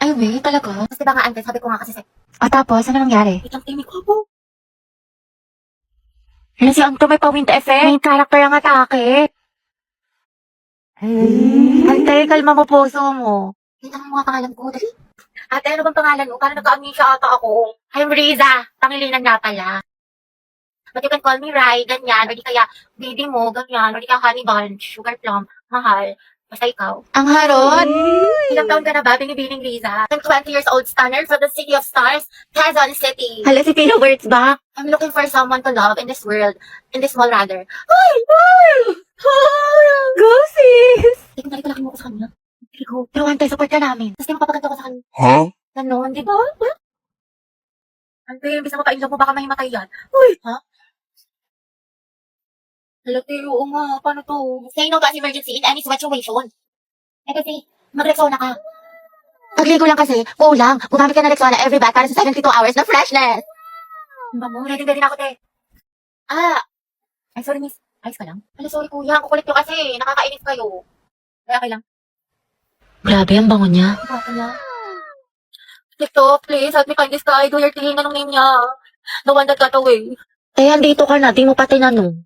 Ay, wait, talaga? Tapos diba nga, ante, sabi ko nga kasi Tapos, ano nangyari? wait lang, timik ko po. Hala, si Anto may pa-wind effect. Main character ang atake. Ante, kalma mo puso mo. Wait lang ang mga pangalan ko, dali. Ate, ano bang pangalan mo? Parang nagka-amnesia ata ako. I'm Riza. Pangilinan nga pala. But you can call me Rai, ganyan. Or di kaya, baby mo, ganyan. Or di kaya honey bunch, sugar plum, mahal. Basta ikaw. Ang harot. Ilang taon ka na ba, binibining Riza? I'm 20 years old stunner from the city of stars, Quezon City. Hala, si Pino Words ba? I'm looking for someone to love in this world. In this world, rather. Ay! Ay! Ay! Go, sis! Hindi ko nalipalaki mo ko sa kanya. Hindi ko. Pero Ante, support ka namin. Tapos di mapapaganda ko sa kanya. Huh? Ganon, di ba? Ante, imbis na mapainlove mo, baka mahimatay yan. Uy! Ha? Halati, oo nga. Paano to? Say no to as emergency in any situation. Eh kasi, mag-Rexona ka. Pagligo lang kasi, kulang. Gumamit ka ng Rexona every bath para sa 72 hours na freshness. Ang bango, ready na ako, te. Ay, sorry, miss. Ayos ka lang? Hala, sorry, kuya. Ang kukulit nyo kasi. Nakakainis kayo. Kaya okay lang. Grabe, ang bango niya. Baka niya. TikTok, please, help me find this guy. Do your thing. Anong name niya? The one that got away. Eh, andito ka na. Di mo pa tinanong.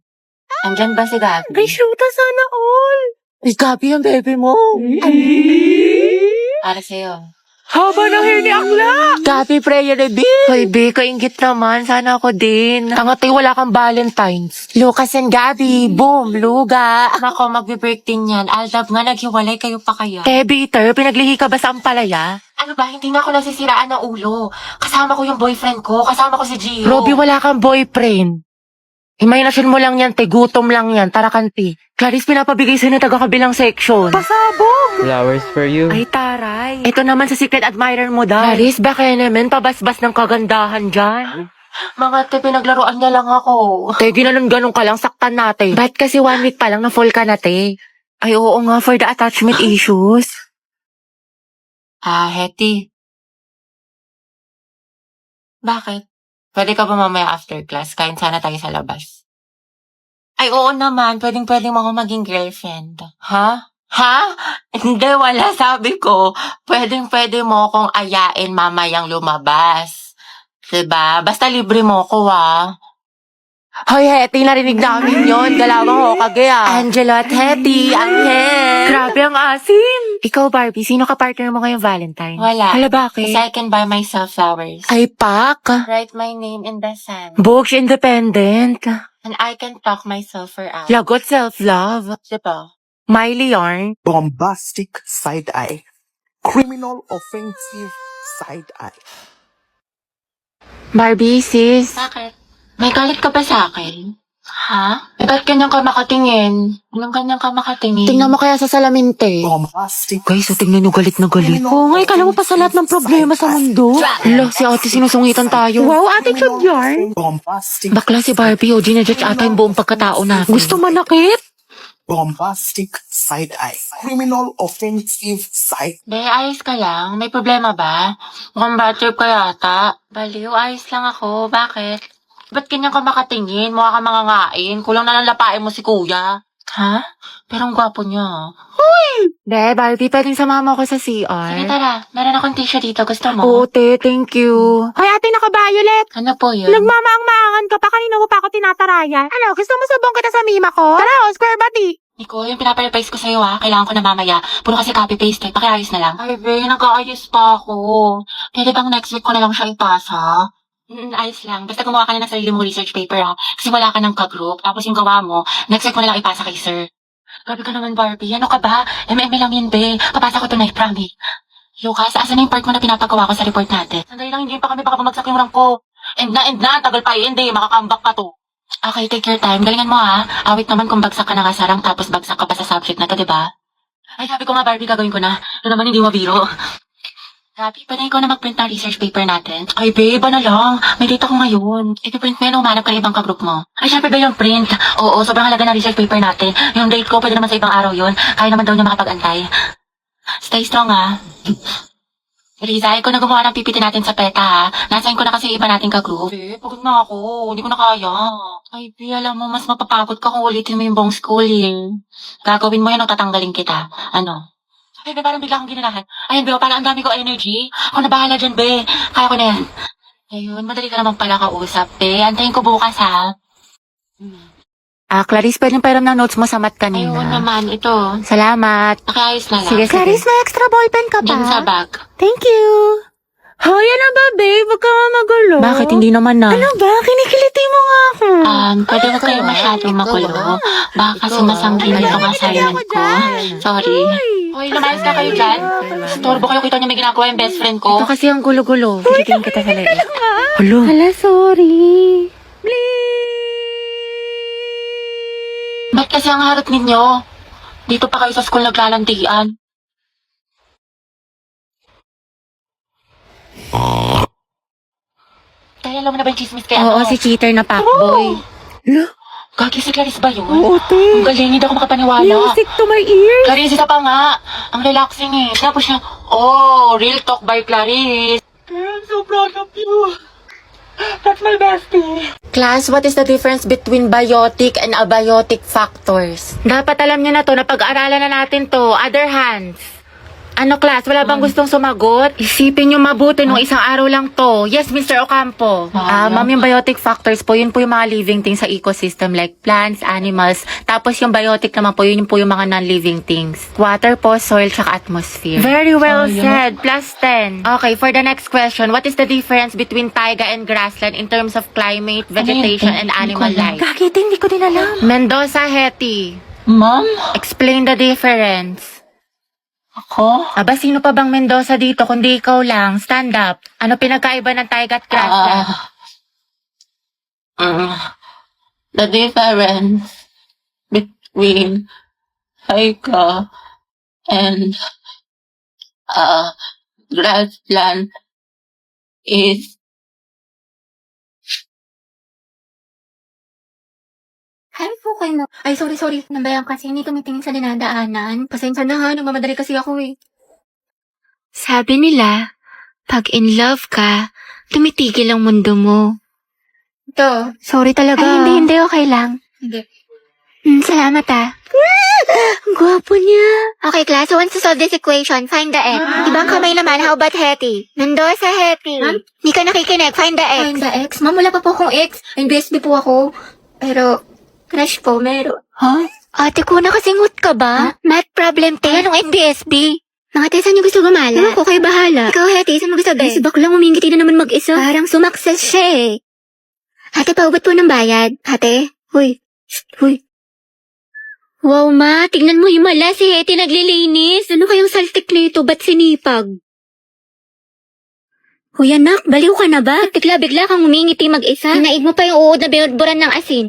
Andyan ba si Gabi? Ay, shoota sana all. Ay, Gabi yung baby mo. Para sa'yo. Haba ng hair ni Akla. Gabi, prayer na din. Hoy, B, kaingit naman. Sana ako din. Tangatay, wala kang Valentine's. Lucas and Gabi, boom, luga. Nako, magbe-break din yan. Aldab nga, naghiwalay kayo pa kaya. Bitter, pinaglihi ka ba sa ampalaya? Ano ba, hindi na ako nasisiraan ng ulo. Kasama ko yung boyfriend ko, kasama ko si Gio. Robby, wala kang boyfriend. Imahinasyon mo lang yan, te. Gutom lang yan. Tarakanti. Clarice, pinapabigay sa'yo na taga-kabilang section. Pasabog. Flowers for you. Ay, taray. Ito naman sa secret admirer mo daw. Clarice, baka naman pabasbas ng kagandahan dyan. Mga te, pinaglaruan niya lang ako. Te, ginanon-ganon ka lang, saktan natin. Ba't kasi 1 week pa lang na full ka na, te? Ay, oo nga, for the attachment issues. Heti. Bakit? Pwede ka ba mamaya after class? Kain sana tayo sa labas. Ay, oo naman. Pwedeng mo ako maging girlfriend. Ha? Ha? Hindi, wala. Sabi ko, pwede mo akong ayain mamayang lumabas. Diba? Basta libre mo ko, Hoy, Hetty, narinig namin yon. Galawang ho, kagaya. Angelo at Hetty, Angel. Grabe ang asim. Ikaw, Barbie, sino ka partner mo ngayong Valentine? Wala. Hala, bakit? Kasi I can buy myself flowers. Ay, pak. Write my name in the sand. Books independent. And I can talk myself for hours. Lagot self-love. Diba? Miley yarn. Bombastic side eye. Criminal offensive side eye. Barbie, sis. Bakit? May galit ka ba sa akin? Ha? Ba't ganyan ka makatingin? Anong ganyan ka makatingin? Tingnan mo kaya sa salamin, te. Bombastic. Guys, so tingnan nyo galit na galit. Oo nga, kala mo pa sa lahat ng problema sa mundo. Hala, si ate sinusungitan tayo. Wow, ate club yarn. Bombastic. Bakla si Barbie, o ginajudge ata yung buong pagkatao natin. Gusto manakit? Bombastic side eye. Criminal offensive side. Be, ayos ka lang. May problema ba? Mukhang bad trip ka yata. Baliw, ayos lang ako. Bakit? Ba't ganyan ka makatingin? Mukha ka mangangain. Kulang na lang lapain mo si kuya. Ha? Pero ang gwapo niya. Huy! Be, Barbie, pwedeng sumama ako sa CR. Sige, tara. Meron akong tissue dito. Gusto mo? Oo, te. Thank you. Ay, ate, naka-violet. Ano po yun? Nagmamaang-maangan ka pa, kanina mo pa ako tinatarayan. Ano, gusto mo sabong kita sa mima ko? Tara, square body. Nico, yung pinaparapise ko sa'yo kailangan ko na mamaya. Puro kasi copy-paste pakiayos na lang. Ay, be, nag-aayos pa ako. Pwede bang next week ko na lang siya ipasa? Ayos lang. Basta gumawa ka na ng sarili mong research paper, Kasi wala ka ng ka-group. Tapos yung gawa mo, next week mo na lang ipasa kay sir. Grabe ka naman, Barbie. Ano ka ba? MM lang yun, be. Papasa ko tonight, promise. Lucas, asan na yung part mo na pinapagawa ko sa report natin? Sandali lang, hindi pa kami baka bumagsak yung rank ko. End na. Tagal pa hindi. Makakambak pa to. Okay, take your time. Galingan mo, Awit naman kung bagsak ka na kasarang tapos bagsak ka pa sa subject na to, diba? Ay, sabi ko nga, Barbie, gagawin ko na. Ito naman hindi mabiro. Grabe, pwede ko na mag-print ng research paper natin. Ay, babe, ano lang? May data ko ngayon. I-print mo yun, umanap ka ng ibang ka-group mo. Ay, syempre ba yung print? Oo, sobrang halaga ng research paper natin. Yung date ko, pwede naman sa ibang araw yun. Kaya naman daw niya makapag-antay. Stay strong, Riza, ko na gumawa ng PPT natin sa PETA, Nasayin ko na kasi iba nating ka-group. Babe, pagod na ako. Hindi ko na kaya. Ay, babe, alam mo, mas mapapagod ka kung ulitin mo yung buong schooling. Gagawin mo yun o tatanggalin kita. Ano? Ay, be, parang bigla akong ginanahan. Ayun, be, parang ang dami ko energy. Ako na bahala dyan, be. Kaya ko na yan. Ayun, madali ka naman pala kausap, be. Antayin ko bukas, ha? Clarice, pwedeng pairam ng notes mo sa mat kanina. Ayun naman, ito. Salamat. Pakiayos na lang. Sige, Clarice, may extra ballpen ka ba? Diyan sa bag. Thank you. Hoy, ano ba, babe? Huwag ka nga magulo. Bakit hindi naman na? Ano ba? Kinikiliti mo nga ako. Pwede huwag kayo masyadong magulo. Baka kasi masangkin itong assignment ko. Sorry. Hoy, lumayas na kayo dyan. Storbo kayo, kita niyo may ginagawa yung best friend ko. Ito kasi ang gulo-gulo. Titingin kita sa leeg. Hulo. Hala, sorry. Ba't kasi ang harap ninyo? Dito pa kayo sa school naglalantian. Kaya alam mo na ba yung chismis kaya Oo, si cheater na fuckboy. Gagi si Clarice ba yun? Oo, te. Ang galing, hindi ako makapaniwala. Music to my ears. Clarice, isa pa nga. Ang relaxing eh. Tapos siya, oh, real talk by Clarice. I'm so proud of you. That's my bestie. Class, what is the difference between biotic and abiotic factors? Dapat alam niyo na to, napag-aralan na natin to. Other hands. Ano, class? Wala bang gustong sumagot? Isipin niyo mabuti nung isang araw lang to. Yes, Mr. Ocampo. Ma'am, yung biotic factors po, yun po yung mga living things sa ecosystem like plants, animals. Tapos yung biotic naman po, yun po yung mga non-living things. Water po, soil, tsaka atmosphere. Very well said. Plus 10. Okay, for the next question, what is the difference between taiga and grassland in terms of climate, vegetation, and animal life? Kakit, hindi ko din alam. Mendoza, Heti. Ma'am? Explain the difference. Ako? Aba, sino pa bang Mendoza dito kundi ikaw lang? Stand up. Ano pinagkaiba ng taiga at grassland? The difference between Haika and grassland is Hi po kayo. Ay, sorry. Nambayan kasi hindi tumitingin sa dinadaanan. Pasensya na ha, nagmamadali kasi ako eh. Sabi nila, pag in love ka, tumitigil ang mundo mo. Ito. Sorry talaga. Ay, hindi, okay lang. Sige. Salamat Ang gwapo niya. Okay, class, who wants to solve this equation? Find the x. Ibang kamay naman, how about Hetty? Mendoza, Hetty. Hindi ka nakikinig, find the x. Find the x? Ma'am, wala pa po akong x. NBSB po ako. Pero, crush po, meron. Ate ko, nakasingot ka ba? Math problem, te. Anong NBSB? Mga te, saan niyo gusto gumala? Ako, kayo bahala. Ikaw, Hetty, saan mo gusto ba? Si baklang umingiti na naman mag-isa. Parang sumakses siya eh. Ate, paubat po ng bayad. Ate? Huy. Huy. Wow, ma. Tignan mo himala si Hetty naglilinis. Ano kayang saltik nito? Ba't sinipag? Hoy, anak, baliw ka na ba? Bigla-bigla kang umingiti mag-isa. Hinaig mo pa yung uod na binudburan ng asin.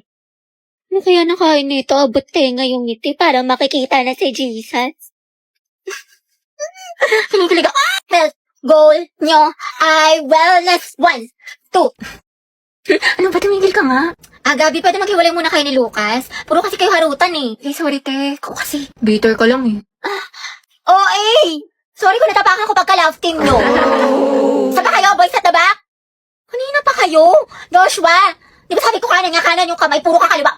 Ano kaya nakain nito? Abot tenga yung ngiti para makikita na si Jesus. Kinikilig ako. Well, goal nyo ay wellness 1, 2. Ano ba, tumigil ka nga? Gabi, pwede maghiwalay muna kayo ni Lucas. Puro kasi kayo harutan eh. Sorry, te. Ikaw kasi. Bitter ka lang eh. Sorry kung natapakan ko pagka-love team nyo. Saan ba kayo, boys at the back? Kanina pa kayo? Joshua, di ba sabi ko kanan yung kamay, puro kakaliwa.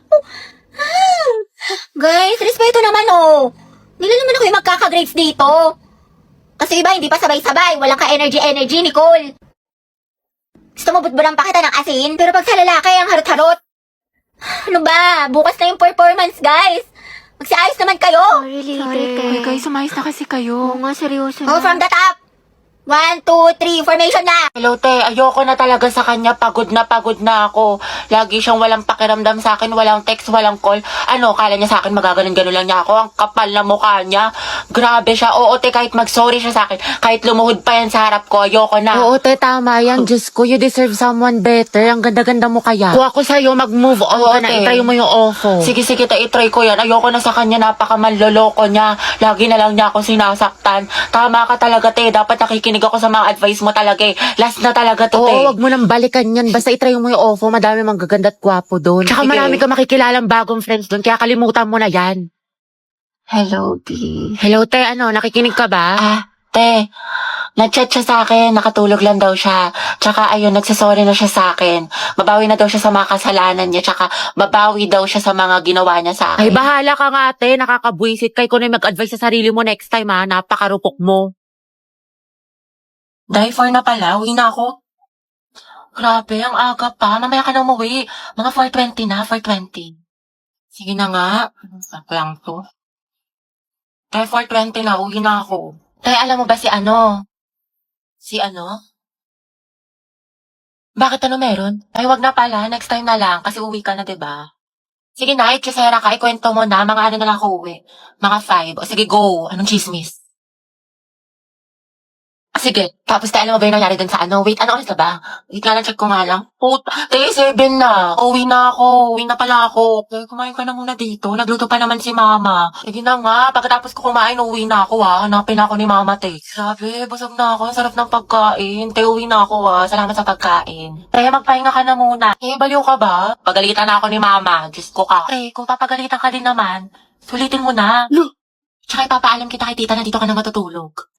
Guys, respeto naman oh. Nila naman ako yung magkaka-grades dito. Kasi iba, hindi pa sabay-sabay. Walang ka-energy, Nicole. Gusto mo butburang pa kita ng asin? Pero pag sa lalaki, ang harot-harot. Ano ba? Bukas na yung performance, guys. Magsiayos naman kayo. Sorry, te. Guys, sumayos na kasi kayo. Oo nga, seryoso Oh, na. from the top. 1, 2, 3, formation na. Hello, te. Ayoko na talaga sa kanya. Pagod na ako. Lagi siyang walang pakiramdam sa akin. Walang text, walang call. Ano, kala niya sa akin magaganon-ganon lang niya ako. Ang kapal na mukha niya. Grabe siya. Oo, te, kahit mag-sorry siya sa akin. Kahit lumuhod pa yan sa harap ko. Ayoko na. Oo, te, tama yan. Diyos ko, you deserve someone better. Ang ganda-ganda mo kaya. Kung ako sa'yo, mag-move on Oo, ka na. te. Itry mo yung ofo. Sige, te, itry ko yan. Ayoko na sa kanya. Napakamanloloko niya. Lagi na lang niya ako sinasaktan. Tama ka talaga, te. Dapat nakikinig ako sa mga advice mo talaga eh. Last na talaga to, te. Oo, wag mo nang balikan yan. Basta itry mo yung ofo. Madami mang gaganda at gwapo doon. Tsaka Sige. marami ka makikilalang bagong friends doon. Kaya kalimutan mo na yan. Hello, D. Hello, te. Ano, nakikinig ka ba? Te, Nag-chat siya sa akin, nakatulog lang daw siya. Tsaka ayun, nagsasorry na siya sa akin. Babawi na daw siya sa mga kasalanan niya, tsaka babawi daw siya sa mga ginawa niya sa akin. Ay, bahala ka nga ate, nakakabwisit kay ko na mag-advise sa sarili mo next time ha, napakarupok mo. Dahil 4 na pala, uwi na ako. Grabe, ang aga pa. Mamaya ka na umuwi. Mga 4:20 na, 4:20. Sige na nga. Sakto lang to. Dahil 4:20 na, uwi na ako. Tay, alam mo ba si ano? Si ano? Bakit ano meron? Ay, wag na pala. Next time na lang. Kasi uwi ka na, diba? Sige na, ikisera ka. Ikwento mo na. Mga ano na lang ako uwi. Mga 5. O sige, go. Anong chismis? Sige, tapos tayo alam mo ba yung nangyari dun sa ano? Wait, ano oras na ba? Wait nga lang, check ko nga lang. Puta, 7 na. Uwi na ako. Uwi na pala ako. Okay, kumain ka na muna dito. Nagluto pa naman si mama. Sige na nga, pagkatapos ko kumain, uwi na ako ha. Hanapin ako ni mama, te. Grabe, busog na ako. Ang sarap ng pagkain. Te, uwi na ako ha. Salamat sa pagkain. Te, magpahinga ka na muna. Eh, baliw ka ba? Pagalitan na ako ni mama. Diyos ko ka. Te, kung papagalitan ka din naman, sulitin mo na. Tsaka ipapaalam kita kay tita na dito ka na matutulog.